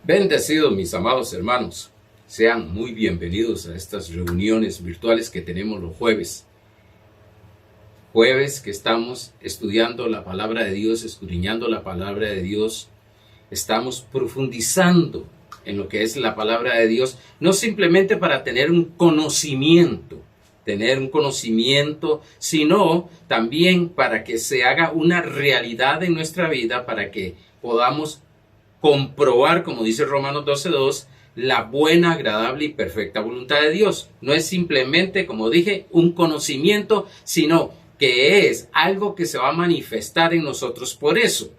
Bendecidos mis amados hermanos, sean muy bienvenidos a estas reuniones virtuales que tenemos los jueves. Jueves que estamos estudiando la palabra de Dios, escudriñando la palabra de Dios. Estamos profundizando en lo que es la palabra de Dios, no simplemente para tener un conocimiento, sino también para que se haga una realidad en nuestra vida, para que podamos comprobar, como dice Romanos 12:2, la buena, agradable y perfecta voluntad de Dios. No es simplemente, como dije, un conocimiento, sino que es algo que se va a manifestar en nosotros. Por eso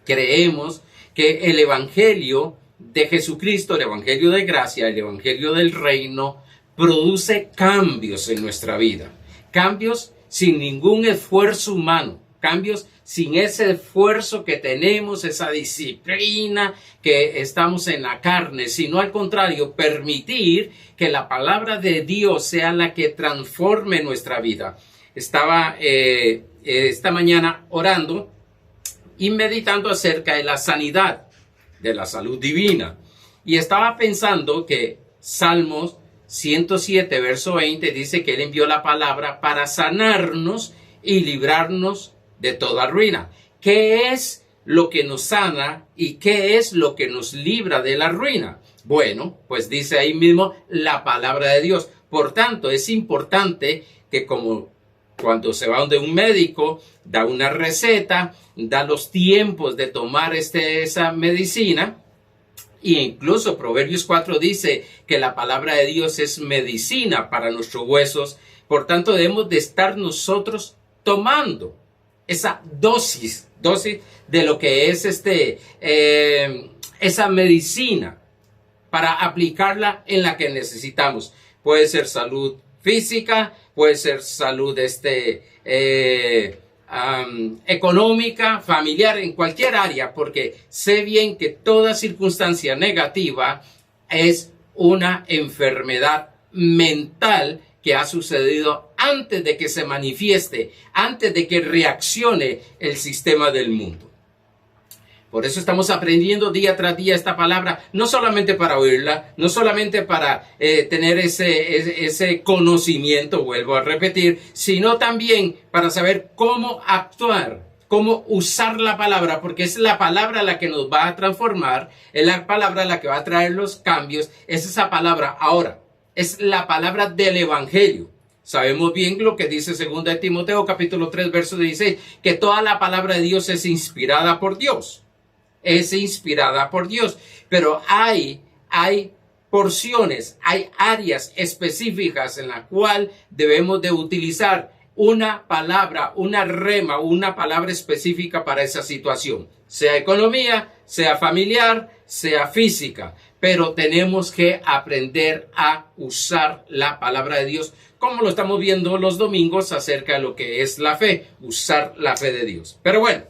creemos que el Evangelio de Jesucristo, el Evangelio de gracia, el Evangelio del reino, produce cambios en nuestra vida. Cambios sin ningún esfuerzo humano. Cambios sin ese esfuerzo que tenemos, esa disciplina que estamos en la carne, sino al contrario, permitir que la palabra de Dios sea la que transforme nuestra vida. Estaba esta mañana orando y meditando acerca de la sanidad, de la salud divina. Y estaba pensando que Salmos 107, verso 20, dice que Él envió la palabra para sanarnos y librarnos de toda ruina. ¿Qué es lo que nos sana y qué es lo que nos libra de la ruina? Bueno, pues dice ahí mismo la palabra de Dios. Por tanto, es importante que como cuando se va donde un médico, da una receta, da los tiempos de tomar esa medicina, e incluso Proverbios 4 dice que la palabra de Dios es medicina para nuestros huesos. Por tanto, debemos de estar nosotros tomando esa dosis de lo que es esa medicina para aplicarla en la que necesitamos. Puede ser salud física, puede ser salud económica, familiar, en cualquier área, porque sé bien que toda circunstancia negativa es una enfermedad mental que ha sucedido antes de que se manifieste, antes de que reaccione el sistema del mundo. Por eso estamos aprendiendo día tras día esta palabra, no solamente para oírla, no solamente para tener ese conocimiento, vuelvo a repetir, sino también para saber cómo actuar, cómo usar la palabra, porque es la palabra la que nos va a transformar, es la palabra la que va a traer los cambios, es esa palabra. Ahora, es la palabra del Evangelio. Sabemos bien lo que dice 2 Timoteo capítulo 3 verso 16, que toda la palabra de Dios es inspirada por Dios. Es inspirada por Dios. Pero hay porciones, hay áreas específicas en la cual debemos de utilizar una palabra, una rema, una palabra específica para esa situación. Sea economía, sea familiar, sea física. Pero tenemos que aprender a usar la palabra de Dios, como lo estamos viendo los domingos acerca de lo que es la fe, usar la fe de Dios. Pero bueno,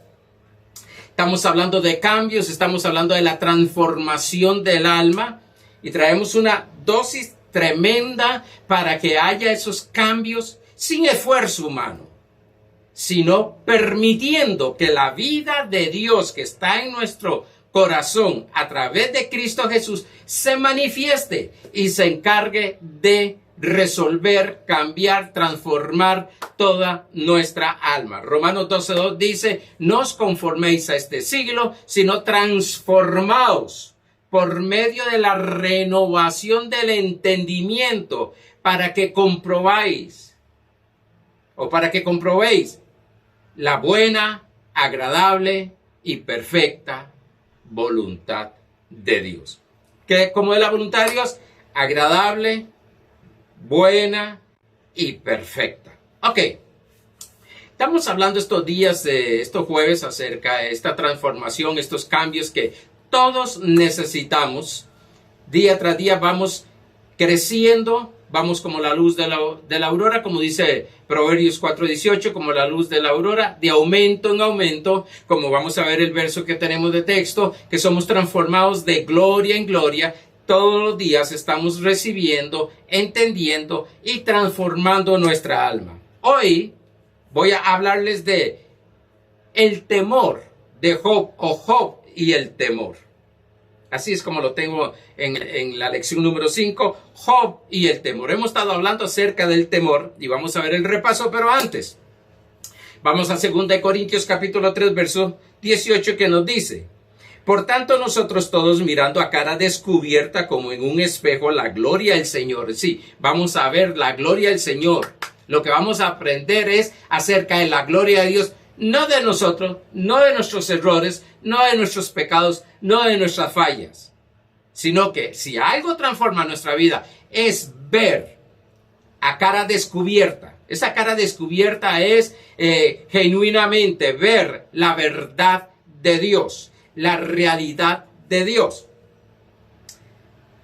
estamos hablando de cambios, estamos hablando de la transformación del alma y traemos una dosis tremenda para que haya esos cambios sin esfuerzo humano, sino permitiendo que la vida de Dios que está en nuestro corazón a través de Cristo Jesús se manifieste y se encargue de resolver, cambiar, transformar toda nuestra alma. Romanos 12:2 dice, no os conforméis a este siglo, sino transformaos por medio de la renovación del entendimiento para que comprobéis la buena, agradable y perfecta voluntad de Dios. Que como es la voluntad de Dios, agradable, buena y perfecta. Ok, estamos hablando estos días, estos jueves, acerca de esta transformación, estos cambios que todos necesitamos. Día tras día vamos creciendo, vamos como la luz de la aurora, como dice Proverbios 4:18, como la luz de la aurora, de aumento en aumento, como vamos a ver el verso que tenemos de texto, que somos transformados de gloria en gloria. Todos los días estamos recibiendo, entendiendo y transformando nuestra alma. Hoy voy a hablarles de el temor de Job, o Job y el temor. Así es como lo tengo en la lección número 5, Job y el temor. Hemos estado hablando acerca del temor y vamos a ver el repaso, pero antes, vamos a 2 Corintios capítulo 3, verso 18, que nos dice: por tanto, nosotros todos, mirando a cara descubierta como en un espejo la gloria del Señor. Sí, vamos a ver la gloria del Señor. Lo que vamos a aprender es acerca de la gloria de Dios, no de nosotros, no de nuestros errores, no de nuestros pecados, no de nuestras fallas, sino que si algo transforma nuestra vida es ver a cara descubierta. Esa cara descubierta es genuinamente ver la verdad de Dios, la realidad de Dios.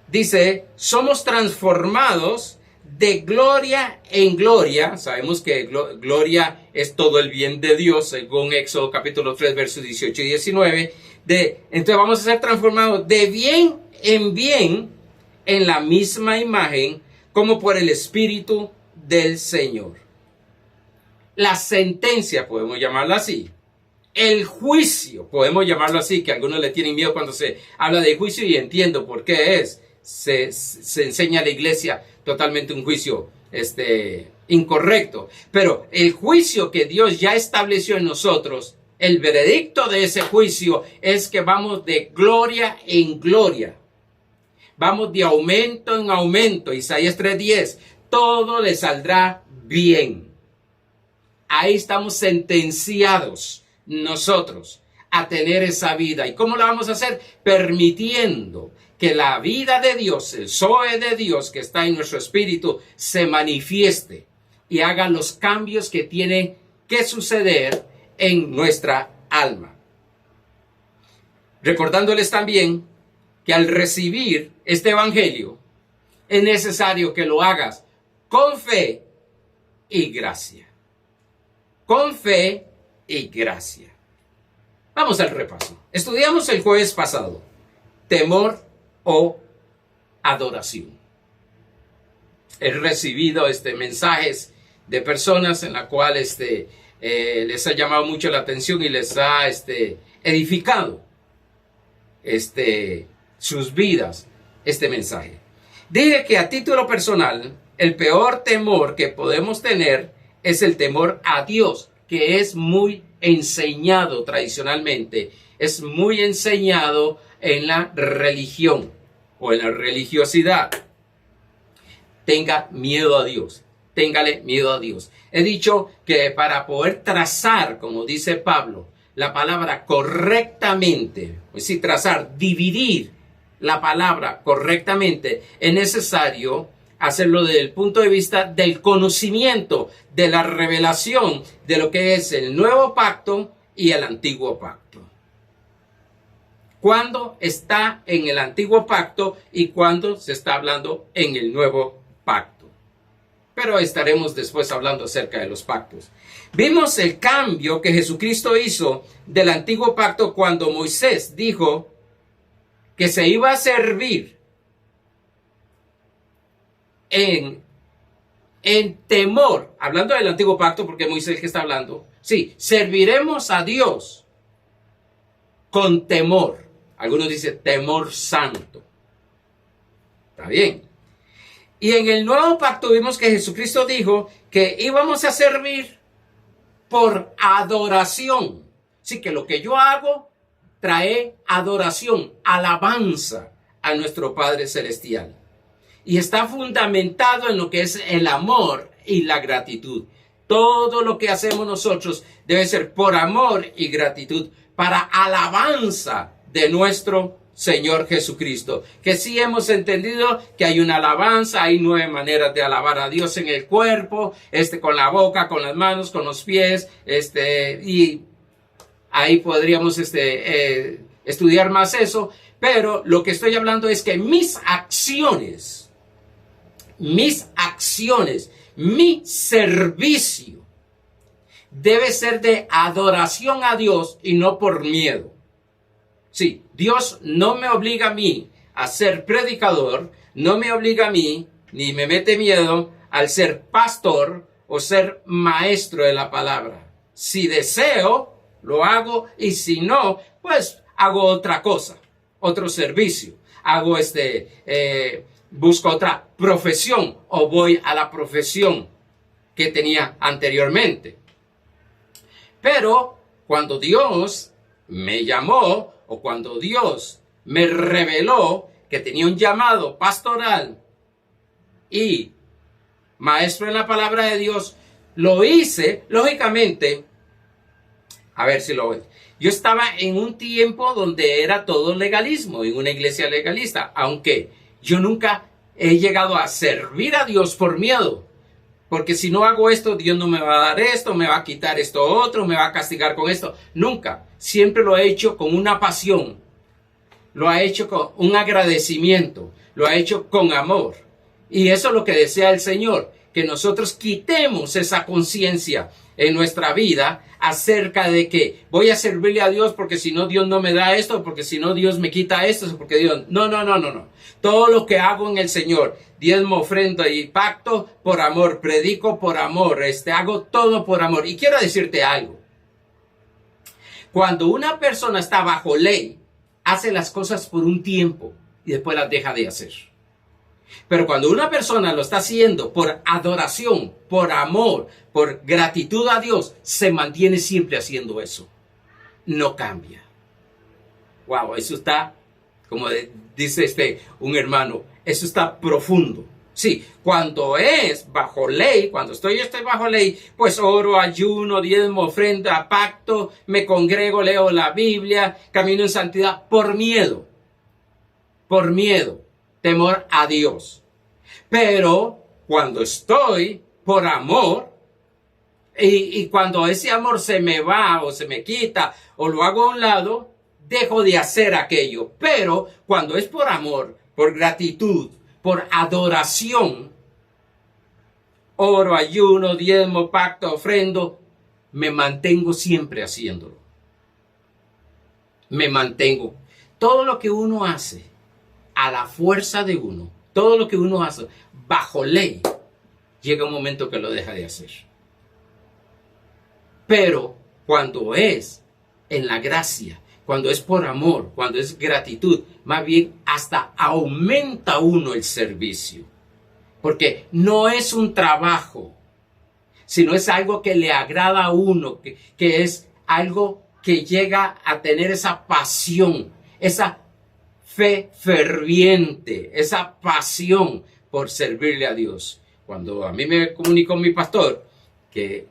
Dice, somos transformados de gloria en gloria. Sabemos que gloria es todo el bien de Dios, según Éxodo capítulo 3, versos 18 y 19. Entonces vamos a ser transformados de bien en la misma imagen, como por el Espíritu del Señor. La sentencia, podemos llamarla así. El juicio, podemos llamarlo así, que algunos le tienen miedo cuando se habla de juicio, y entiendo por qué es. Se enseña a la iglesia totalmente un juicio incorrecto. Pero el juicio que Dios ya estableció en nosotros, el veredicto de ese juicio es que vamos de gloria en gloria. Vamos de aumento en aumento. Isaías 3:10, todo le saldrá bien. Ahí estamos sentenciados nosotros a tener esa vida. ¿Y cómo la vamos a hacer? Permitiendo que la vida de Dios, el Zoe de Dios que está en nuestro espíritu, se manifieste y haga los cambios que tiene que suceder en nuestra alma. Recordándoles también que al recibir este evangelio es necesario que lo hagas con fe y gracia. Con fe y gracia. Vamos al repaso. Estudiamos el jueves pasado temor o adoración. He recibido mensajes de personas en la cual les ha llamado mucho la atención y les ha edificado sus vidas este mensaje. Dije que a título personal el peor temor que podemos tener es el temor a Dios, que es muy enseñado tradicionalmente, es muy enseñado en la religión o en la religiosidad. Tenga miedo a Dios, téngale miedo a Dios. He dicho que para poder trazar, como dice Pablo, la palabra correctamente, es decir, trazar, dividir la palabra correctamente, es necesario hacerlo desde el punto de vista del conocimiento, de la revelación de lo que es el nuevo pacto y el antiguo pacto. Cuándo está en el antiguo pacto y cuándo se está hablando en el nuevo pacto. Pero estaremos después hablando acerca de los pactos. Vimos el cambio que Jesucristo hizo del antiguo pacto cuando Moisés dijo que se iba a servir en temor, hablando del antiguo pacto, porque Moisés que está hablando, sí, serviremos a Dios con temor. Algunos dicen temor santo. Está bien. Y en el nuevo pacto vimos que Jesucristo dijo que íbamos a servir por adoración. Sí, que lo que yo hago trae adoración, alabanza a nuestro Padre Celestial. Y está fundamentado en lo que es el amor y la gratitud. Todo lo que hacemos nosotros debe ser por amor y gratitud, para alabanza de nuestro Señor Jesucristo. Que sí hemos entendido que hay una alabanza, hay 9 maneras de alabar a Dios en el cuerpo, con la boca, con las manos, con los pies, y ahí podríamos estudiar más eso, pero lo que estoy hablando es que mis acciones, mi servicio debe ser de adoración a Dios y no por miedo. Sí, Dios no me obliga a mí a ser predicador, no me obliga a mí, ni me mete miedo al ser pastor o ser maestro de la palabra. Si deseo, lo hago, y si no, pues hago otra cosa. otro servicio, hago busco otra profesión o voy a la profesión que tenía anteriormente. Pero cuando Dios me llamó o cuando Dios me reveló que tenía un llamado pastoral y maestro en la palabra de Dios, lo hice, lógicamente, a ver si lo ves. Yo estaba en un tiempo donde era todo legalismo, en una iglesia legalista, aunque yo nunca he llegado a servir a Dios por miedo. Porque si no hago esto, Dios no me va a dar esto, me va a quitar esto otro, me va a castigar con esto. Nunca. Siempre lo he hecho con una pasión. Lo ha hecho con un agradecimiento. Lo ha hecho con amor. Y eso es lo que desea el Señor. Que nosotros quitemos esa conciencia en nuestra vida acerca de que voy a servirle a Dios porque si no Dios no me da esto, porque si no Dios me quita esto, porque Dios... No. Todo lo que hago en el Señor, diezmo, ofrenda y pacto por amor, predico por amor, hago todo por amor. Y quiero decirte algo. Cuando una persona está bajo ley, hace las cosas por un tiempo y después las deja de hacer. Pero cuando una persona lo está haciendo por adoración, por amor, por gratitud a Dios, se mantiene siempre haciendo eso. No cambia. Wow, eso está, como dice un hermano, eso está profundo. Sí, cuando es bajo ley, cuando estoy bajo ley, pues oro, ayuno, diezmo, ofrenda, pacto, me congrego, leo la Biblia, camino en santidad por miedo, temor a Dios. Pero cuando estoy por amor, y cuando ese amor se me va o se me quita o lo hago a un lado, dejo de hacer aquello. Pero cuando es por amor, por gratitud, por adoración, oro, ayuno, diezmo, pacto, ofrendo, me mantengo siempre haciéndolo. Me mantengo. Todo lo que uno hace a la fuerza de uno, todo lo que uno hace bajo ley, llega un momento que lo deja de hacer. Pero cuando es en la gracia, cuando es por amor, cuando es gratitud, más bien hasta aumenta uno el servicio. Porque no es un trabajo, sino es algo que le agrada a uno, que es algo que llega a tener esa pasión, esa fe ferviente, esa pasión por servirle a Dios. Cuando a mí me comunicó mi pastor que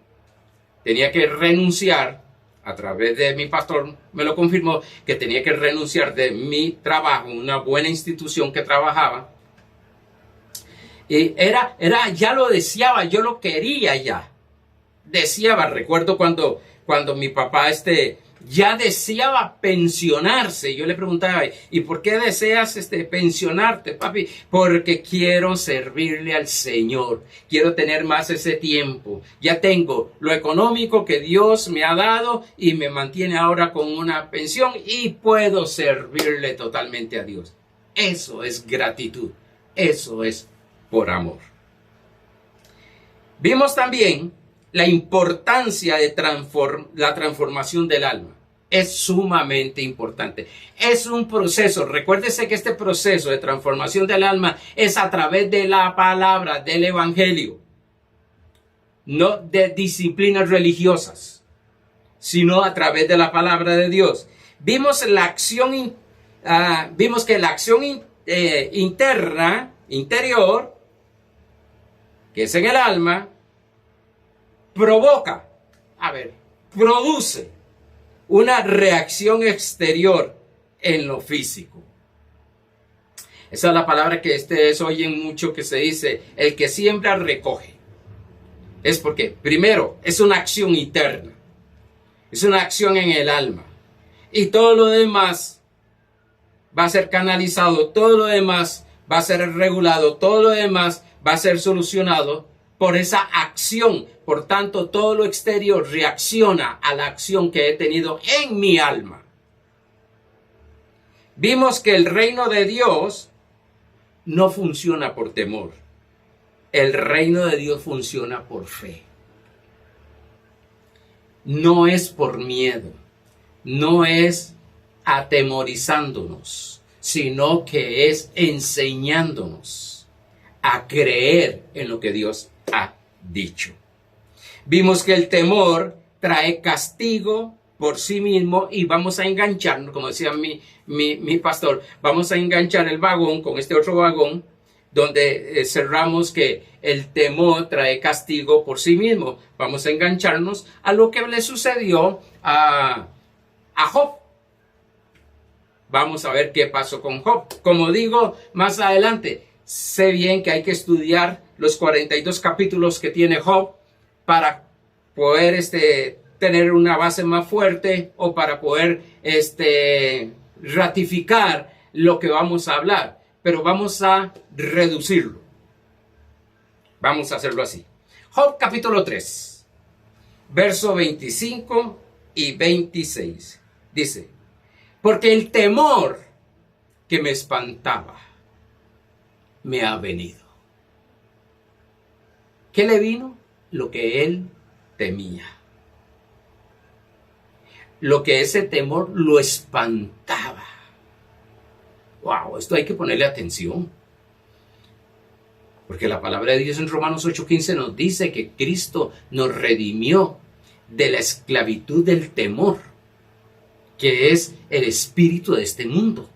tenía que renunciar, a través de mi pastor me lo confirmó, que tenía que renunciar de mi trabajo, una buena institución que trabajaba. Y ya lo deseaba, yo lo quería ya. Deseaba, recuerdo cuando mi papá ya deseaba pensionarse. Yo le preguntaba, ¿y por qué deseas pensionarte, papi? Porque quiero servirle al Señor. Quiero tener más ese tiempo. Ya tengo lo económico que Dios me ha dado y me mantiene ahora con una pensión y puedo servirle totalmente a Dios. Eso es gratitud. Eso es por amor. Vimos también la importancia de la transformación del alma. Es sumamente importante. Es un proceso. Recuérdese que este proceso de transformación del alma es a través de la palabra, del evangelio. No de disciplinas religiosas, sino a través de la palabra de Dios. Vimos que la acción interior, que es en el alma, produce una reacción exterior en lo físico. Esa es la palabra que ustedes oyen mucho que se dice, el que siembra recoge. Es porque, primero, es una acción interna. Es una acción en el alma. Y todo lo demás va a ser canalizado, todo lo demás va a ser regulado, todo lo demás va a ser solucionado por esa acción. Por tanto, todo lo exterior reacciona a la acción que he tenido en mi alma. Vimos que el reino de Dios no funciona por temor. El reino de Dios funciona por fe. No es por miedo. No es atemorizándonos, sino que es enseñándonos a creer en lo que Dios ha dicho. Vimos que el temor trae castigo por sí mismo y vamos a enganchar, como decía mi pastor, vamos a enganchar el vagón con este otro vagón donde cerramos que el temor trae castigo por sí mismo. Vamos a engancharnos a lo que le sucedió a Job. Vamos a ver qué pasó con Job. Como digo más adelante, sé bien que hay que estudiar los 42 capítulos que tiene Job para poder tener una base más fuerte o para poder ratificar lo que vamos a hablar. Pero vamos a reducirlo. Vamos a hacerlo así. Job capítulo 3, verso 25 y 26. Dice: porque el temor que me espantaba me ha venido. ¿Qué le vino? Lo que él temía. Lo que ese temor lo espantaba. Wow, esto hay que ponerle atención. Porque la palabra de Dios en Romanos 8:15 nos dice que Cristo nos redimió de la esclavitud del temor, que es el espíritu de este mundo.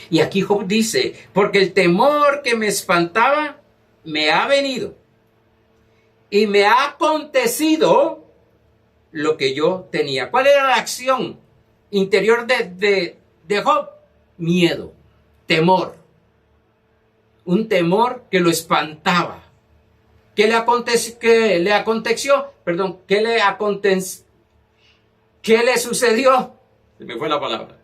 Y aquí Job dice: porque el temor que me espantaba me ha venido y me ha acontecido lo que yo tenía. ¿Cuál era la acción interior de Job? Miedo, temor. Un temor que lo espantaba. ¿Qué le aconteció? ¿Qué le sucedió? Se me fue la palabra.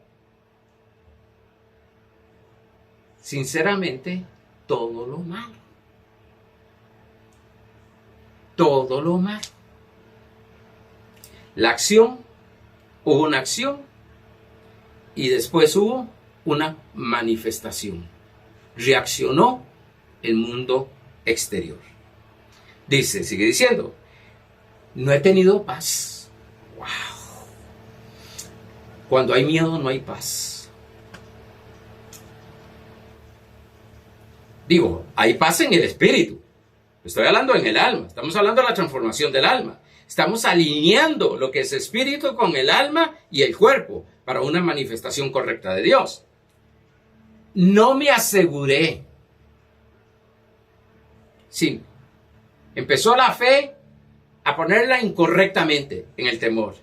Sinceramente, todo lo malo. Todo lo malo. La acción, hubo una acción y después hubo una manifestación. Reaccionó el mundo exterior. Dice, sigue diciendo: no he tenido paz. Wow. Cuando hay miedo no hay paz. Digo, hay paz en el espíritu. Estoy hablando en el alma. Estamos hablando de la transformación del alma. Estamos alineando lo que es espíritu con el alma y el cuerpo para una manifestación correcta de Dios. No me aseguré. Sí, empezó la fe a ponerla incorrectamente en el temor.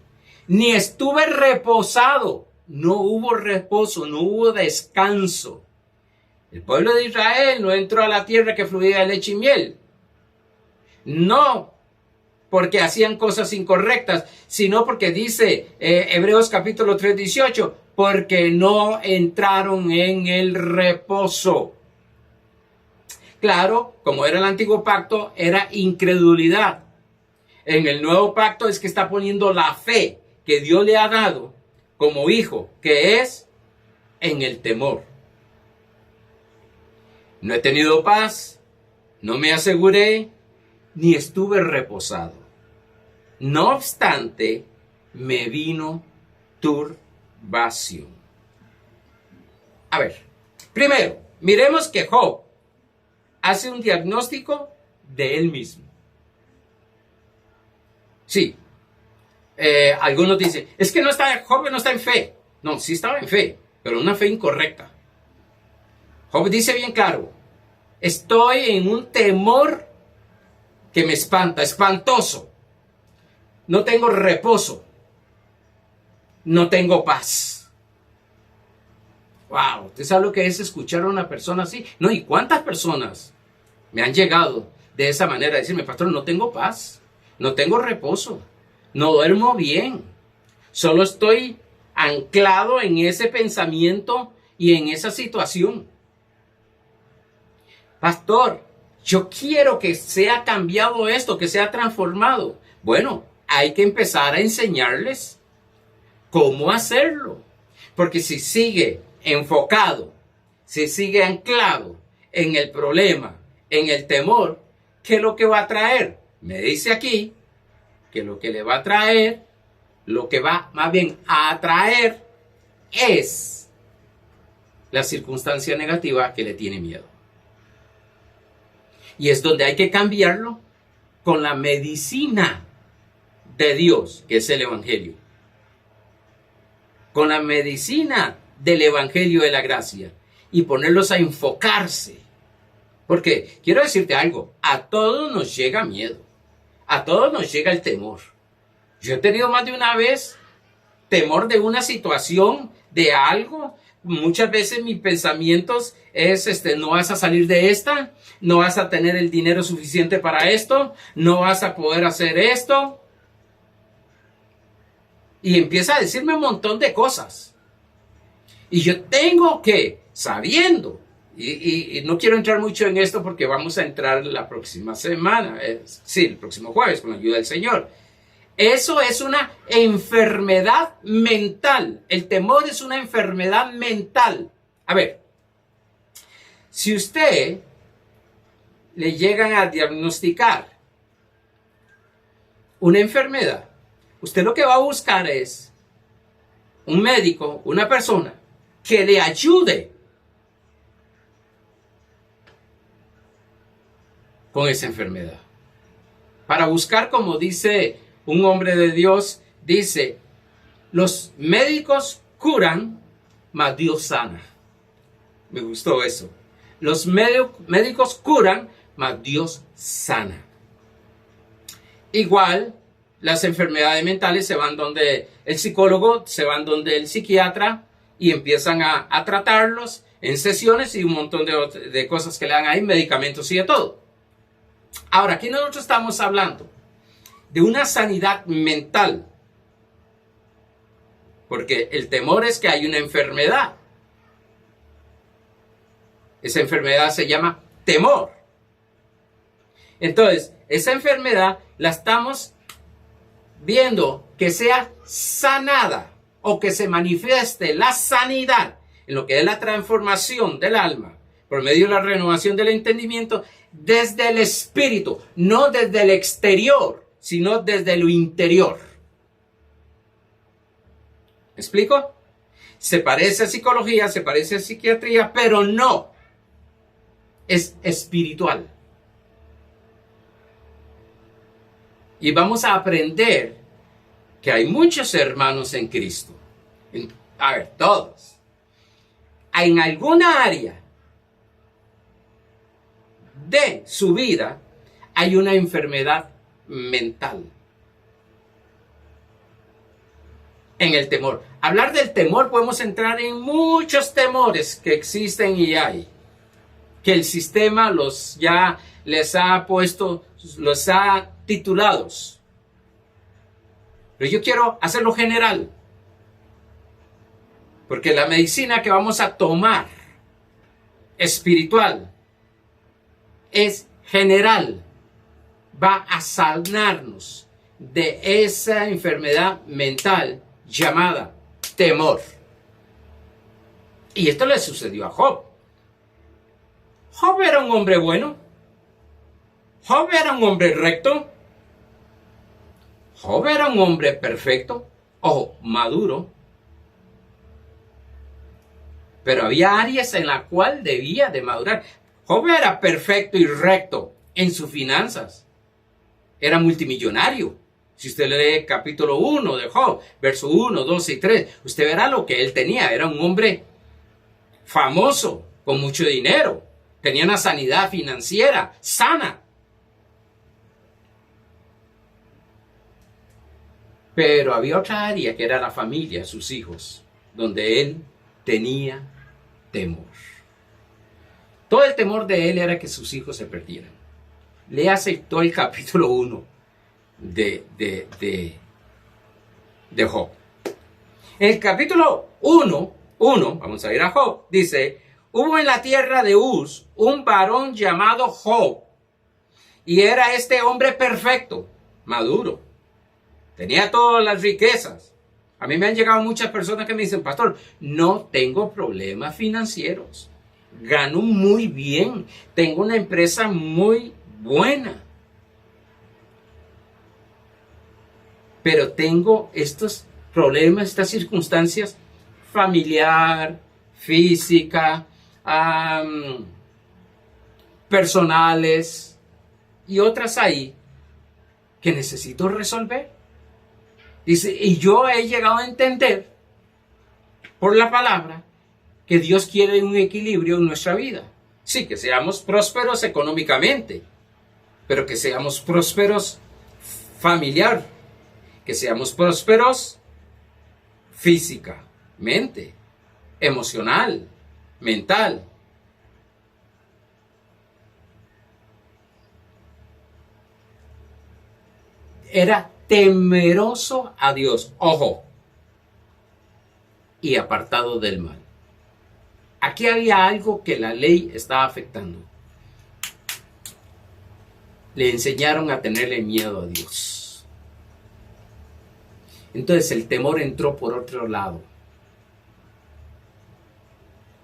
Ni estuve reposado. No hubo reposo, no hubo descanso. El pueblo de Israel no entró a la tierra que fluía de leche y miel. No porque hacían cosas incorrectas, sino porque dice Hebreos capítulo 3, 18, porque no entraron en el reposo. Claro, como era el antiguo pacto, era incredulidad. En el nuevo pacto es que está poniendo la fe que Dios le ha dado como hijo, que es en el temor. No he tenido paz, no me aseguré, ni estuve reposado. No obstante, me vino turbación. A ver, primero, miremos que Job hace un diagnóstico de él mismo. Sí, algunos dicen, es que Job no está en fe. No, sí estaba en fe, pero una fe incorrecta. Job dice bien claro: estoy en un temor que me espanta, espantoso. No tengo reposo. No tengo paz. Wow, ¿usted sabe lo que es escuchar a una persona así? No, ¿y cuántas personas me han llegado de esa manera a decirme: pastor, no tengo paz, no tengo reposo, no duermo bien, solo estoy anclado en ese pensamiento y en esa situación? Pastor, yo quiero que sea cambiado esto, que sea transformado. Bueno, hay que empezar a enseñarles cómo hacerlo. Porque si sigue enfocado, si sigue anclado en el problema, en el temor, ¿qué es lo que va a traer? Me dice aquí que lo que le va a traer, lo que va más bien a atraer es la circunstancia negativa que le tiene miedo. Y es donde hay que cambiarlo con la medicina de Dios, que es el Evangelio. Con la medicina del Evangelio de la gracia. Y ponerlos a enfocarse. Porque quiero decirte algo, a todos nos llega miedo. A todos nos llega el temor. Yo he tenido más de una vez temor de una situación, de algo. Muchas veces mis pensamientos es, no vas a salir de esta, no vas a tener el dinero suficiente para esto, no vas a poder hacer esto. Y empieza a decirme un montón de cosas. Y yo tengo que, sabiendo, y no quiero entrar mucho en esto porque vamos a entrar la próxima semana, el próximo jueves, con la ayuda del Señor. Eso es una enfermedad mental. El temor es una enfermedad mental. A ver, si usted le llegan a diagnosticar una enfermedad, usted lo que va a buscar es un médico, una persona que le ayude con esa enfermedad. Para buscar, como dice un hombre de Dios, dice, los médicos curan, mas Dios sana. Me gustó eso. Los médicos curan, mas Dios sana. Igual, las enfermedades mentales se van donde el psicólogo, se van donde el psiquiatra y empiezan a tratarlos en sesiones y un montón de cosas que le dan ahí, medicamentos y de todo. Ahora, aquí nosotros estamos hablando de una sanidad mental, porque el temor es que hay una enfermedad. Esa enfermedad se llama temor. Entonces, esa enfermedad la estamos viendo que sea sanada o que se manifieste la sanidad en lo que es la transformación del alma por medio de la renovación del entendimiento desde el espíritu, no desde el exterior, sino desde lo interior. ¿Me explico? Se parece a psicología, se parece a psiquiatría, pero no. Es espiritual. Y vamos a aprender que hay muchos hermanos en Cristo. A ver, todos. En alguna área de su vida hay una enfermedad mental. En el temor. Hablar del temor podemos entrar en muchos temores que existen y hay. Que el sistema ya les ha puesto, los ha titulados. Pero yo quiero hacerlo general. Porque la medicina que vamos a tomar espiritual es general. Va a sanarnos de esa enfermedad mental llamada temor. Y esto le sucedió a Job. Job era un hombre bueno. Job era un hombre recto. Job era un hombre perfecto o maduro. Pero había áreas en las cuales debía de madurar. Job era perfecto y recto en sus finanzas. Era multimillonario. Si usted lee capítulo 1 de Job, verso 1, 2 y 3, usted verá lo que él tenía. Era un hombre famoso, con mucho dinero. Tenía una sanidad financiera sana. Pero había otra área que era la familia, sus hijos, donde él tenía temor. Todo el temor de él era que sus hijos se perdieran. Le aceptó el capítulo 1 de Job. En el capítulo 1, vamos a ir a Job, dice, hubo en la tierra de Uz un varón llamado Job, y era este hombre perfecto, maduro, tenía todas las riquezas. A mí me han llegado muchas personas que me dicen, pastor, no tengo problemas financieros, gano muy bien, tengo una empresa muy buena, pero tengo estos problemas, estas circunstancias familiar, física, personales y otras ahí que necesito resolver. Dice, y yo he llegado a entender por la palabra que Dios quiere un equilibrio en nuestra vida. Sí, que seamos prósperos económicamente, pero que seamos prósperos familiar, que seamos prósperos físicamente, emocional, mental. Era temeroso a Dios, ojo, y apartado del mal. Aquí había algo que la ley estaba afectando. Le enseñaron a tenerle miedo a Dios. Entonces el temor entró por otro lado.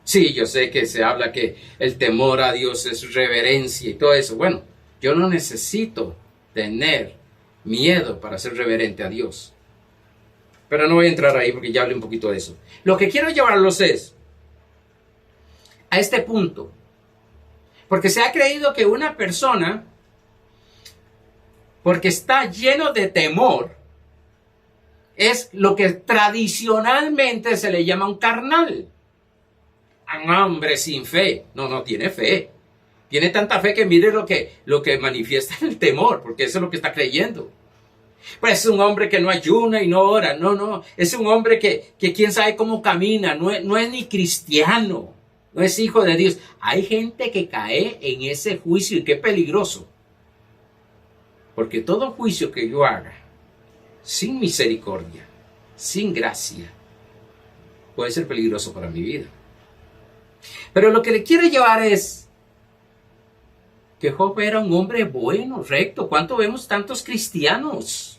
Sí, yo sé que se habla que el temor a Dios es reverencia y todo eso. Bueno, yo no necesito tener miedo para ser reverente a Dios. Pero no voy a entrar ahí porque ya hablé un poquito de eso. Lo que quiero llevarlos es a este punto. Porque se ha creído que una persona, porque está lleno de temor, es lo que tradicionalmente se le llama un carnal. Un hombre sin fe. No tiene fe. Tiene tanta fe que mire lo que manifiesta en el temor, porque eso es lo que está creyendo. Pues es un hombre que no ayuna y no ora. No. Es un hombre que quién sabe cómo camina. No es ni cristiano. No es hijo de Dios. Hay gente que cae en ese juicio y qué peligroso. Porque todo juicio que yo haga sin misericordia, sin gracia, puede ser peligroso para mi vida. Pero lo que le quiero llevar es que Job era un hombre bueno, recto. ¿Cuánto vemos tantos cristianos?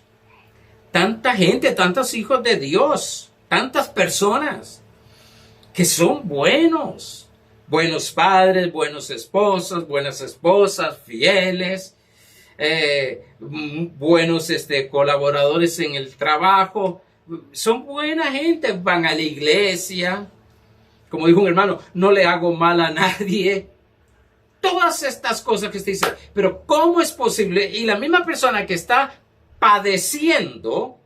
Tanta gente, tantos hijos de Dios, tantas personas que son buenos. Buenos padres, buenos esposos, buenas esposas, fieles, buenos colaboradores en el trabajo. Son buena gente, van a la iglesia. Como dijo un hermano, no le hago mal a nadie. Todas estas cosas que usted dice, pero ¿cómo es posible? Y la misma persona que está padeciendo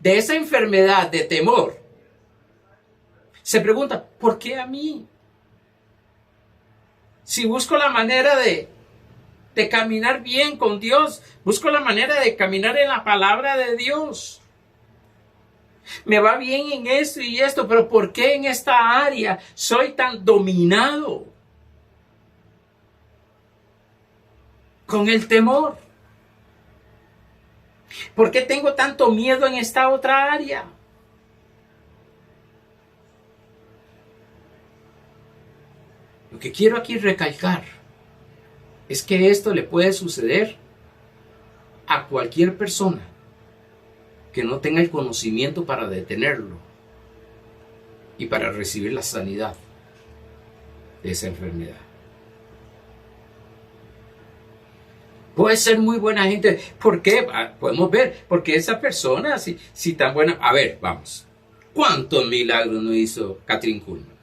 de esa enfermedad de temor, se pregunta, ¿por qué a mí? Si busco la manera de caminar bien con Dios, busco la manera de caminar en la palabra de Dios. Me va bien en esto y esto, pero ¿por qué en esta área soy tan dominado con el temor? ¿Por qué tengo tanto miedo en esta otra área? Lo que quiero aquí recalcar es que esto le puede suceder a cualquier persona que no tenga el conocimiento para detenerlo y para recibir la sanidad de esa enfermedad. Puede ser muy buena gente. ¿Por qué? Podemos ver. Porque esa persona, si tan buena... A ver, vamos. ¿Cuántos milagros no hizo Kathryn Kuhlman?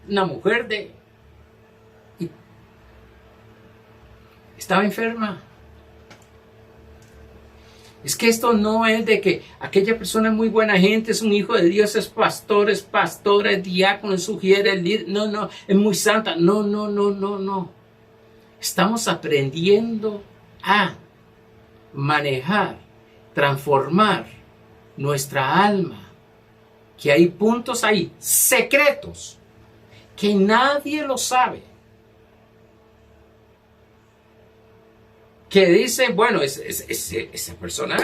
Una mujer estaba enferma. Es que esto no es de que aquella persona es muy buena gente, es un hijo de Dios, es pastor, es pastora, es diácono, es sugiere, es líder. No, es muy santa. No. Estamos aprendiendo a manejar, transformar nuestra alma. Que hay puntos ahí, secretos, que nadie lo sabe. Que dice, bueno, esa persona,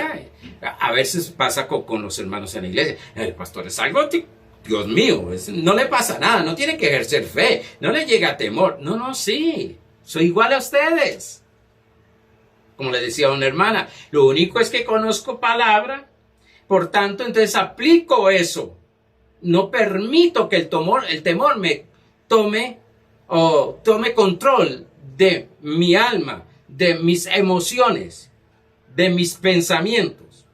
a veces pasa con los hermanos en la iglesia. El pastor es algo, Dios mío, no le pasa nada, no tiene que ejercer fe, no le llega temor. No, sí, soy igual a ustedes. Como le decía a una hermana, lo único es que conozco palabra, por tanto, entonces aplico eso. No permito que el temor me tome control de mi alma, de mis emociones, de mis pensamientos.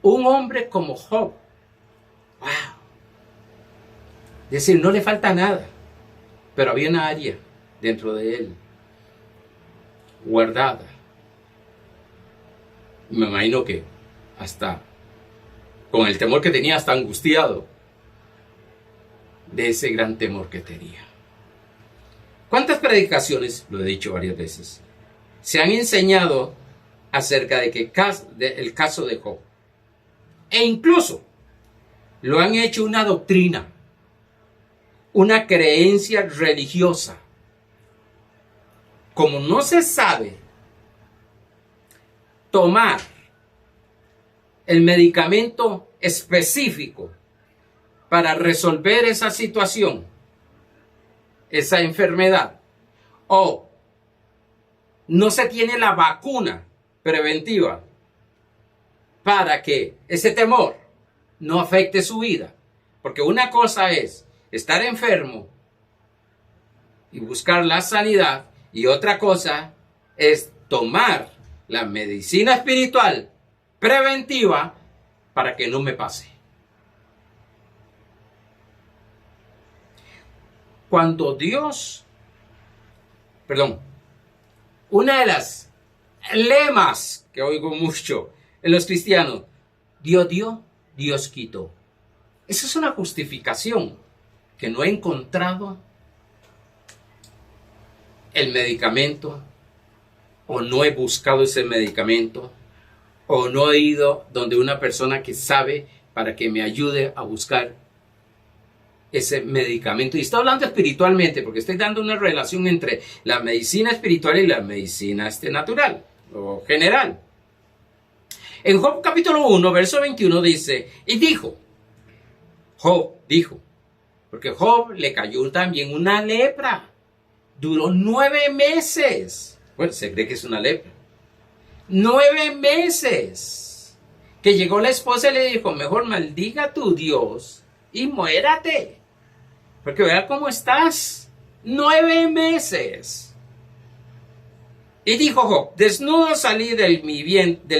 Un hombre como Job. ¡Wow! Es decir, no le falta nada. Pero había una área dentro de él, guardada. Me imagino que hasta con el temor que tenía, hasta angustiado de ese gran temor que tenía. ¿Cuántas predicaciones, lo he dicho varias veces, se han enseñado acerca de el caso de Job? E incluso lo han hecho una doctrina, una creencia religiosa. Como no se sabe tomar el medicamento específico para resolver esa situación, esa enfermedad, o no se tiene la vacuna preventiva para que ese temor no afecte su vida. Porque una cosa es estar enfermo y buscar la sanidad, y otra cosa es tomar la medicina espiritual preventiva para que no me pase. Cuando una de las lemas que oigo mucho en los cristianos, Dios dio, Dios quitó. Esa es una justificación que no he encontrado el medicamento, o no he buscado ese medicamento, o no he ido donde una persona que sabe para que me ayude a buscar ese medicamento. Y estoy hablando espiritualmente, porque estoy dando una relación entre la medicina espiritual y la medicina natural o general. En Job capítulo 1, verso 21 dice, y dijo, Job dijo, porque Job le cayó también una lepra. Duró 9 meses. Bueno, se cree que es una lepra. 9 meses. Que llegó la esposa y le dijo, mejor maldiga a tu Dios y muérate. Porque vea cómo estás. 9 meses. Y dijo Job, desnudo salí del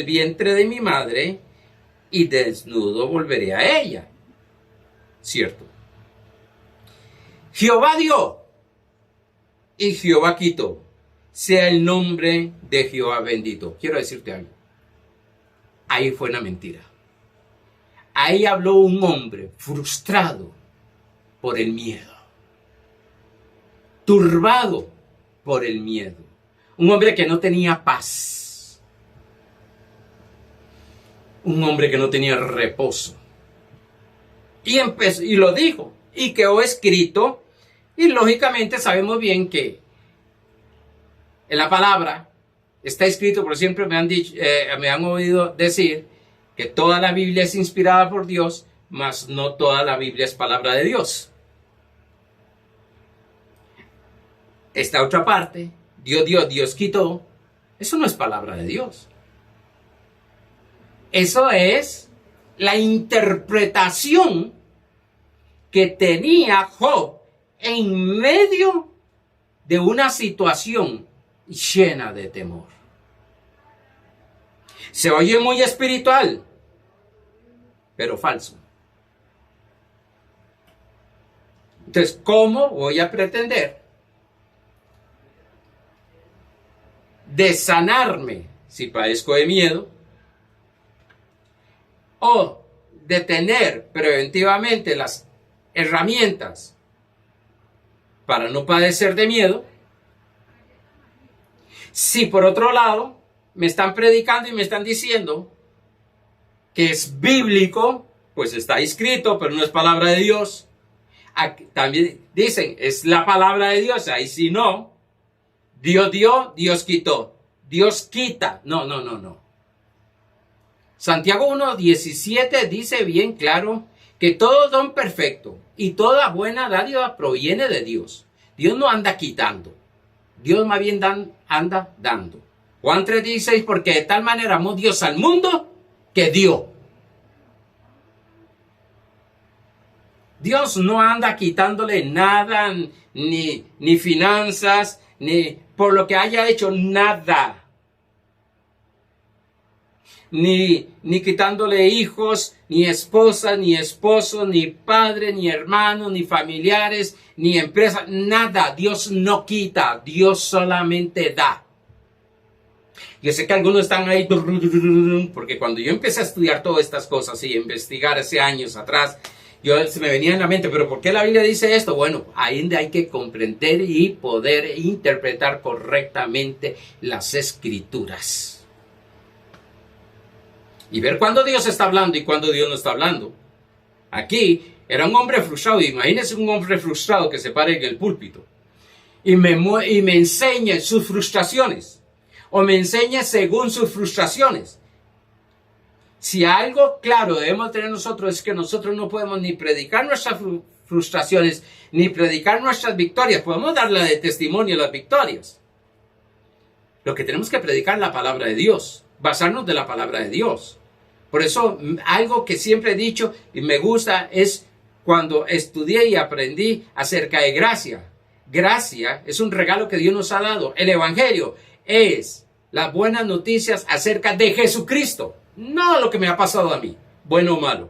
vientre de mi madre, y desnudo volveré a ella. Cierto. Jehová dio, y Jehová quitó. Sea el nombre de Jehová bendito. Quiero decirte algo. Ahí fue una mentira. Ahí habló un hombre frustrado por el miedo. Turbado por el miedo. Un hombre que no tenía paz. Un hombre que no tenía reposo. Y lo dijo. Y quedó escrito. Y lógicamente sabemos bien que en la palabra está escrito, por siempre me han oído decir que toda la Biblia es inspirada por Dios, mas no toda la Biblia es palabra de Dios. Esta otra parte, Dios dio, Dios quitó, eso no es palabra de Dios. Eso es la interpretación que tenía Job en medio de una situación llena de temor. Se oye muy espiritual, pero falso. Entonces, ¿cómo voy a pretender de sanarme si padezco de miedo, o de tener preventivamente las herramientas para no padecer de miedo, si por otro lado me están predicando y me están diciendo que es bíblico, pues está escrito, pero no es palabra de Dios? Aquí también dicen, es la palabra de Dios, ahí si no, Dios dio, Dios quitó, Dios quita, no. Santiago 1:17 dice bien claro que todo don perfecto y toda buena dádiva proviene de Dios. Dios no anda quitando, Dios más bien anda dando. Juan 3:16, porque de tal manera amó Dios al mundo que dio. Dios no anda quitándole nada, ni finanzas, ni por lo que haya hecho, nada. ni quitándole hijos, ni esposa, ni esposo, ni padre, ni hermano, ni familiares, ni empresa, nada. Dios no quita, Dios solamente da. Yo sé que algunos están ahí, porque cuando yo empecé a estudiar todas estas cosas y investigar hace años atrás, se me venía en la mente, pero ¿por qué la Biblia dice esto? Bueno, ahí hay que comprender y poder interpretar correctamente las Escrituras. Y ver cuándo Dios está hablando y cuándo Dios no está hablando. Aquí era un hombre frustrado. Imagínense un hombre frustrado que se pare en el púlpito y me enseñe sus frustraciones. O me enseñe según sus frustraciones. Si algo claro debemos tener nosotros es que nosotros no podemos ni predicar nuestras frustraciones, ni predicar nuestras victorias. Podemos darle de testimonio las victorias. Lo que tenemos que predicar es la palabra de Dios, basarnos de la palabra de Dios. Por eso, algo que siempre he dicho y me gusta es cuando estudié y aprendí acerca de gracia. Gracia es un regalo que Dios nos ha dado. El Evangelio es las buenas noticias acerca de Jesucristo. No lo que me ha pasado a mí, bueno o malo,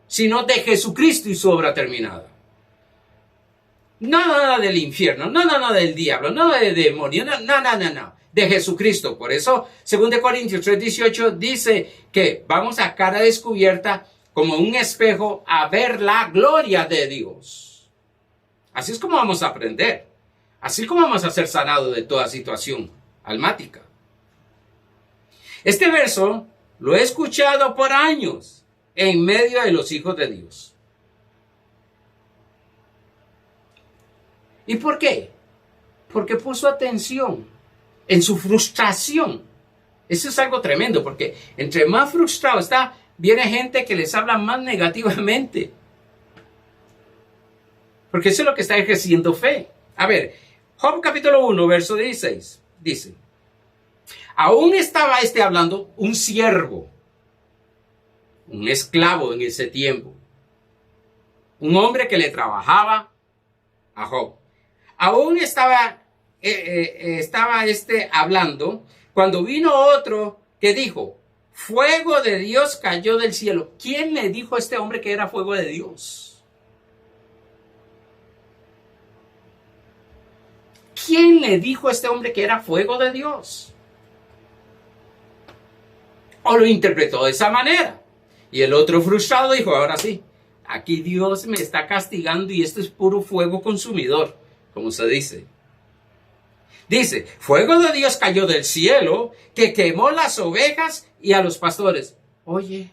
sino de Jesucristo y su obra terminada. No nada del infierno, no del diablo, no del demonio, no. De Jesucristo. Por eso, 2 Corintios 3:18 dice que vamos a cara descubierta como un espejo a ver la gloria de Dios. Así es como vamos a aprender. Así como vamos a ser sanados de toda situación almática. Este verso lo he escuchado por años en medio de los hijos de Dios. ¿Y por qué? Porque puso atención en su frustración. Eso es algo tremendo, porque entre más frustrado está, viene gente que les habla más negativamente. Porque eso es lo que está ejerciendo fe. A ver, Job capítulo 1, verso 16, dice: aún estaba hablando un siervo, un esclavo en ese tiempo, un hombre que le trabajaba a Job. Aún estaba hablando cuando vino otro que dijo: fuego de Dios cayó del cielo. ¿Quién le dijo a este hombre que era fuego de Dios? ¿Quién le dijo a este hombre que era fuego de Dios? O lo interpretó de esa manera. Y el otro frustrado dijo: ahora sí, aquí Dios me está castigando y esto es puro fuego consumidor, como se dice. Dice: fuego de Dios cayó del cielo, que quemó las ovejas y a los pastores. Oye,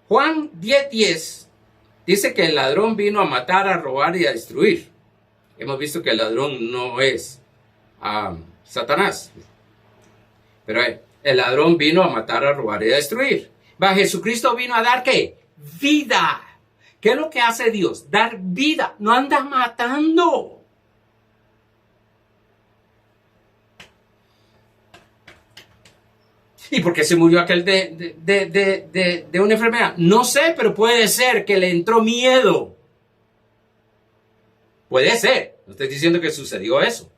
Juan 10:10 dice que el ladrón vino a matar, a robar y a destruir. Hemos visto que el ladrón no es Satanás. Pero el ladrón vino a matar, a robar y a destruir. Jesucristo vino a dar ¿qué? Vida. ¿Qué es lo que hace Dios? Dar vida. No anda matando. ¿Y por qué se murió aquel de una enfermedad? No sé, pero puede ser que le entró miedo. Puede ser. No estoy diciendo que sucedió eso.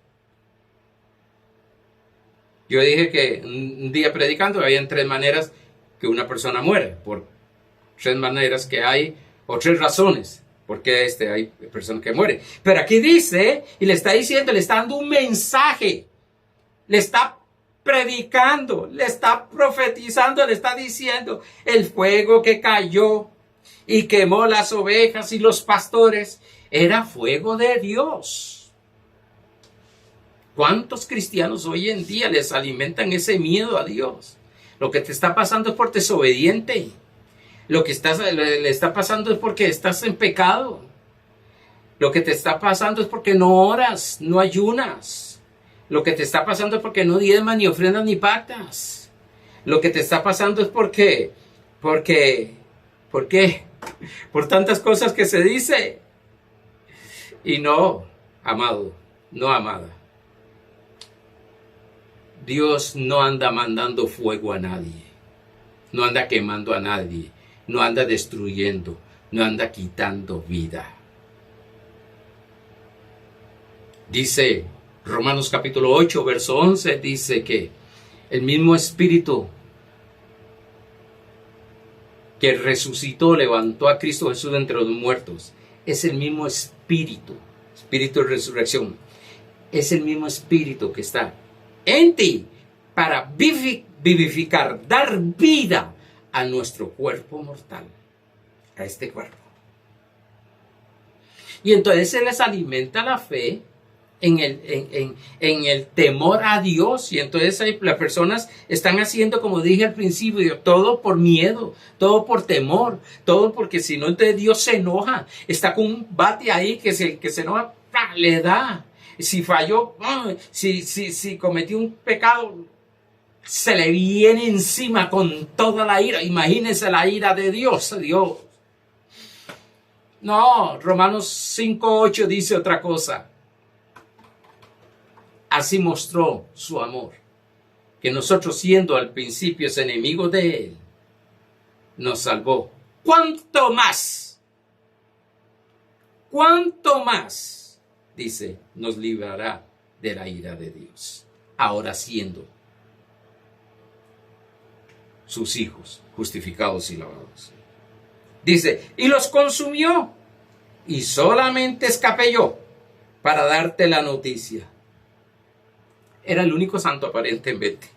Yo dije que un día predicando había 3 maneras que una persona muere. Por 3 maneras que hay, o 3 razones por qué hay personas que mueren. Pero aquí dice, y le está diciendo, le está dando un mensaje. Le está predicando, le está profetizando, le está diciendo: el fuego que cayó y quemó las ovejas y los pastores era fuego de Dios. ¿Cuántos cristianos hoy en día les alimentan ese miedo a Dios? Lo que te está pasando es por desobediente. Lo que le está pasando es porque estás en pecado. Lo que te está pasando es porque no oras, no ayunas. Lo que te está pasando es porque no diezmas, ni ofrendas, ni pactas. Lo que te está pasando es ¿por qué? ¿Por tantas cosas que se dice. Y no, amado, no amada. Dios no anda mandando fuego a nadie. No anda quemando a nadie. No anda destruyendo. No anda quitando vida. Dice Romanos capítulo 8, verso 11, dice que El mismo Espíritu que resucitó, levantó a Cristo Jesús de entre los muertos, es el mismo Espíritu, Espíritu de resurrección, es el mismo Espíritu que está en ti para vivificar, dar vida a nuestro cuerpo mortal, a este cuerpo. Y entonces se les alimenta la fe en el temor a Dios. Y entonces las personas están haciendo, como dije al principio, todo por miedo, todo por temor, todo porque si no, entonces Dios se enoja. Está con un bate ahí que se enoja, le da. Si falló, si cometió un pecado, se le viene encima con toda la ira. Imagínense la ira de Dios. No, Romanos 5:8 dice otra cosa. Así mostró su amor, que nosotros, siendo al principio enemigos de Él, nos salvó. ¿Cuánto más? ¿Cuánto más? Dice, nos librará de la ira de Dios. Ahora siendo sus hijos, justificados y lavados. Dice, y los consumió, y solamente escapé yo para darte la noticia. Era el único santo aparentemente.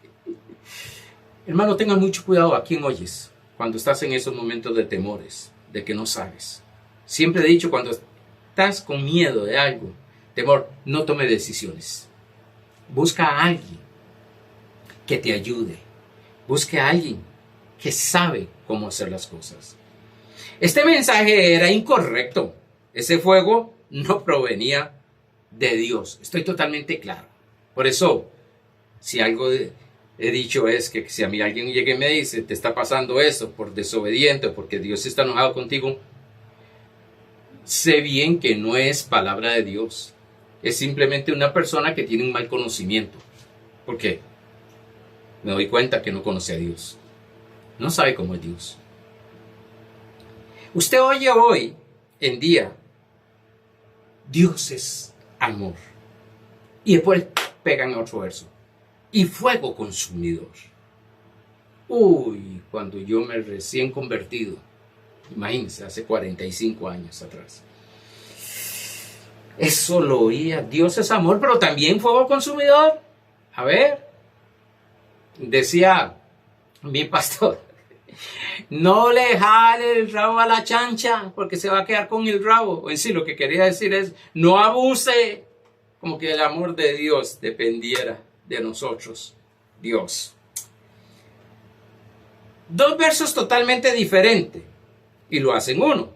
Hermano, tengan mucho cuidado a quién oyes cuando estás en esos momentos de temores, de que no sabes. Siempre he dicho, cuando estás con miedo de algo, temor, no tome decisiones. Busca a alguien que te ayude. Busca a alguien que sabe cómo hacer las cosas. Este mensaje era incorrecto. Ese fuego no provenía de Dios. Estoy totalmente claro. Por eso, si algo he dicho es que si a mí alguien llega y me dice, te está pasando eso por desobediente o porque Dios está enojado contigo, sé bien que no es palabra de Dios. Es simplemente una persona que tiene un mal conocimiento. ¿Por qué? Me doy cuenta que no conoce a Dios. No sabe cómo es Dios. Usted oye hoy en día, Dios es amor. Y después pegan otro verso. Y fuego consumidor. Uy, cuando yo me recién convertido, imagínense, hace 45 años atrás. Eso lo oía, Dios es amor, pero también fuego consumidor. A ver, decía mi pastor, no le jale el rabo a la chancha porque se va a quedar con el rabo. En sí, lo que quería decir es, no abuse, como que el amor de Dios dependiera de nosotros, Dios. Dos versos totalmente diferentes y lo hacen uno.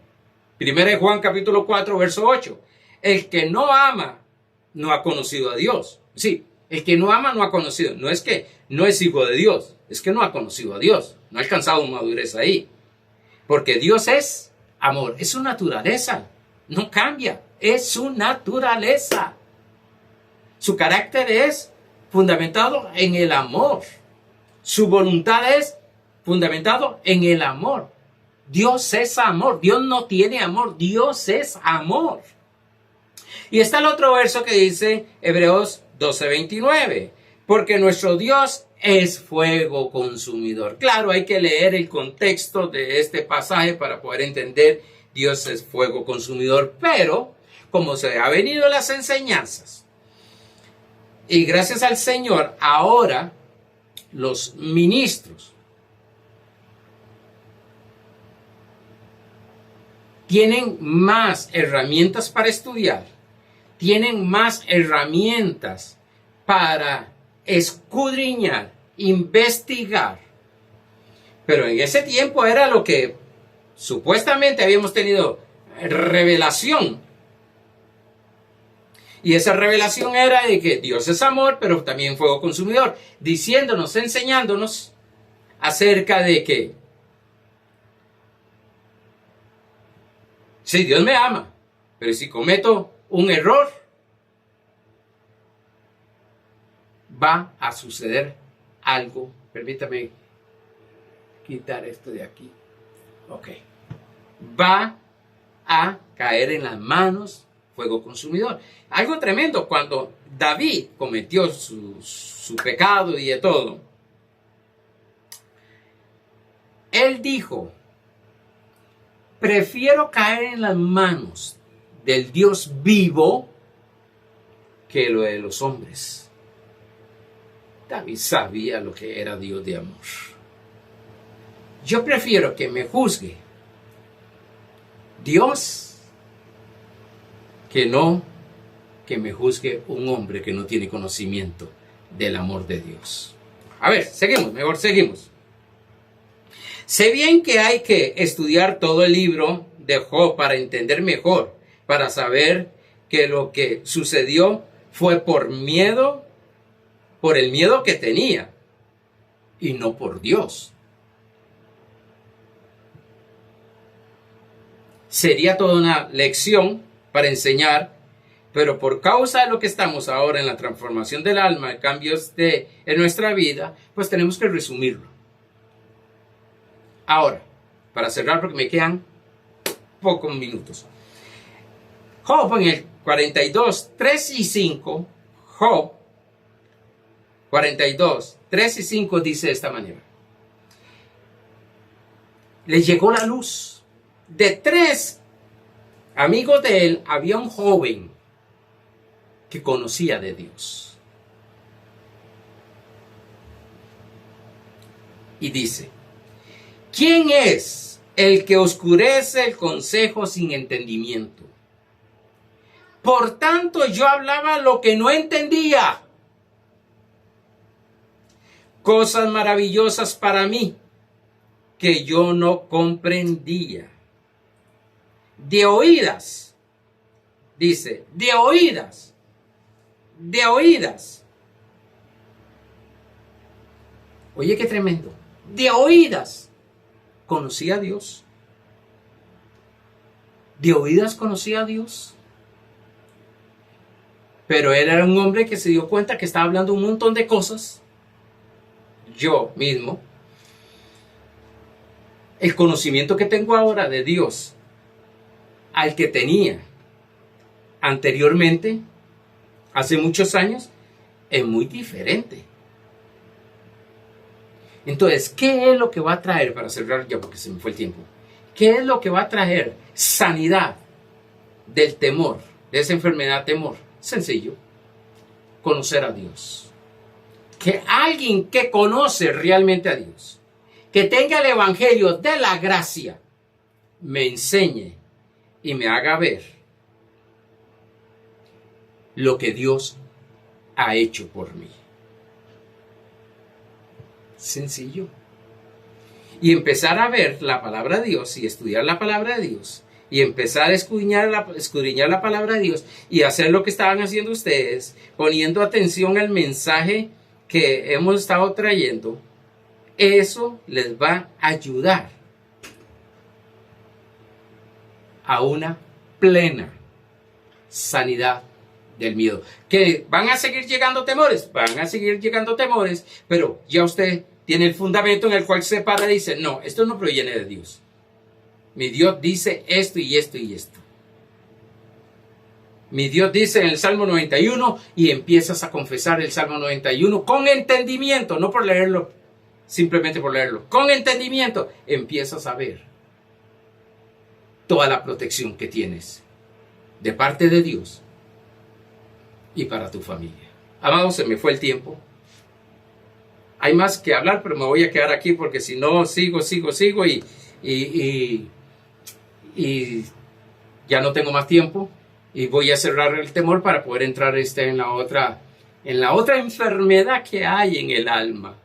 Primero de Juan capítulo 4, verso 8. El que no ama no ha conocido a Dios. Sí, el que no ama no ha conocido. No es que no es hijo de Dios, es que no ha conocido a Dios. No ha alcanzado madurez ahí. Porque Dios es amor, es su naturaleza. No cambia, es su naturaleza. Su carácter es fundamentado en el amor. Su voluntad es fundamentado en el amor. Dios es amor. Dios no tiene amor. Dios es amor. Y está el otro verso que dice Hebreos 12:29. Porque nuestro Dios es fuego consumidor. Claro, hay que leer el contexto de este pasaje para poder entender Dios es fuego consumidor. Pero, como se ha venido las enseñanzas, y gracias al Señor, ahora los ministros tienen más herramientas para estudiar, tienen más herramientas para escudriñar, investigar. Pero en ese tiempo era lo que supuestamente habíamos tenido revelación. Y esa revelación era de que Dios es amor, pero también fuego consumidor, diciéndonos, enseñándonos acerca de que sí, Dios me ama, pero si cometo un error, va a suceder algo. Permítame quitar esto de aquí. Ok. Va a caer en las manos fuego consumidor. Algo tremendo, cuando David cometió su pecado y de todo, Él dijo, prefiero caer en las manos del Dios vivo que lo de los hombres. David sabía lo que era Dios de amor. Yo prefiero que me juzgue Dios que no que me juzgue un hombre que no tiene conocimiento del amor de Dios. A ver, seguimos. Sé bien que hay que estudiar todo el libro de Job para entender mejor, para saber que lo que sucedió fue por miedo, por el miedo que tenía, y no por Dios. Sería toda una lección para enseñar, pero por causa de lo que estamos ahora en la transformación del alma, cambios en nuestra vida, pues tenemos que resumirlo. Ahora, para cerrar, porque me quedan pocos minutos. Job en el 42, 3 y 5, Job 42, 3 y 5 dice de esta manera. Le llegó la luz. De 3 amigos de él, había un joven que conocía de Dios. Y dice, ¿quién es el que oscurece el consejo sin entendimiento? Por tanto, yo hablaba lo que no entendía. Cosas maravillosas para mí que yo no comprendía. De oídas, dice, de oídas. Oye, qué tremendo. De oídas conocía a Dios. De oídas conocía a Dios. Pero él era un hombre que se dio cuenta que estaba hablando un montón de cosas. Yo mismo. El conocimiento que tengo ahora de Dios, al que tenía anteriormente, hace muchos años, es muy diferente. Entonces, ¿qué es lo que va a traer, para cerrar ya porque se me fue el tiempo, qué es lo que va a traer sanidad del temor, de esa enfermedad temor? Sencillo, conocer a Dios. Que alguien que conoce realmente a Dios, que tenga el evangelio de la gracia, me enseñe y me haga ver lo que Dios ha hecho por mí. Sencillo. Y empezar a ver la palabra de Dios y estudiar la palabra de Dios y empezar a escudriñar la palabra de Dios y hacer lo que estaban haciendo ustedes, poniendo atención al mensaje que hemos estado trayendo. Eso les va a ayudar a una plena sanidad del miedo. ¿Que van a seguir llegando temores? Van a seguir llegando temores, pero ya usted tiene el fundamento en el cual se para y dice, no, esto no proviene de Dios. Mi Dios dice esto y esto y esto. Mi Dios dice en el Salmo 91 y empiezas a confesar el Salmo 91 con entendimiento, no por leerlo, simplemente por leerlo. Con entendimiento empiezas a ver toda la protección que tienes de parte de Dios y para tu familia. Amados, se me fue el tiempo. Hay más que hablar, pero me voy a quedar aquí porque si no sigo y ya no tengo más tiempo y voy a cerrar el temor para poder entrar en la otra enfermedad que hay en el alma.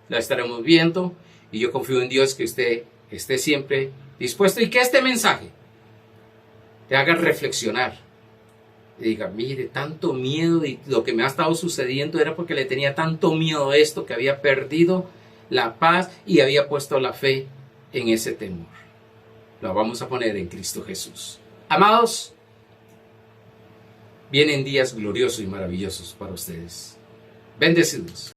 La estaremos viendo y yo confío en Dios que usted esté siempre dispuesto y que este mensaje te haga reflexionar. Y diga, mire, tanto miedo y lo que me ha estado sucediendo era porque le tenía tanto miedo a esto que había perdido la paz y había puesto la fe en ese temor. Lo vamos a poner en Cristo Jesús. Amados, vienen días gloriosos y maravillosos para ustedes. Bendecidos.